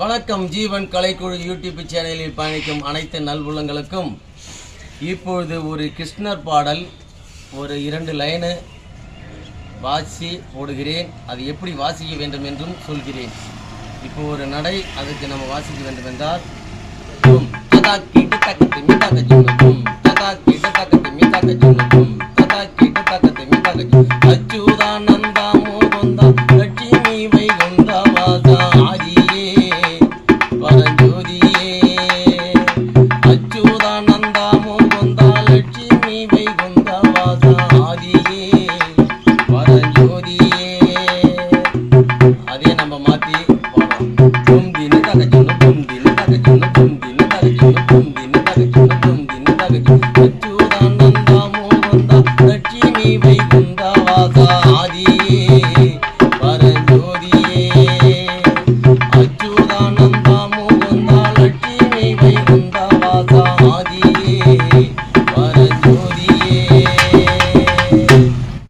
வணக்கம். ஜீவன் கலைக்குழு யூடியூப் சேனலில் பயணிக்கும் அனைத்து நல்வுள்ளங்களுக்கும் இப்பொழுது ஒரு கிருஷ்ணர் பாடல் ஒரு 2 லைனு வாசி போடுகிறேன். அது எப்படி வாசிக்க வேண்டும் என்றும் சொல்கிறேன். இப்போ ஒரு நடை அதுக்கு நம்ம வாசிக்க வேண்டும் என்றால் அச்சுதானந்தா மோகந்தா லட்சுமி வைகுந்தா வாசா ஆதியே பரஞ்சோதியே. அச்சுதானந்தா மோகந்தா லட்சுமி வைகுந்தா வாசா ஆதியே பரஞ்சோதியே. அதே நம்ம மாற்றி பாடுறோம்.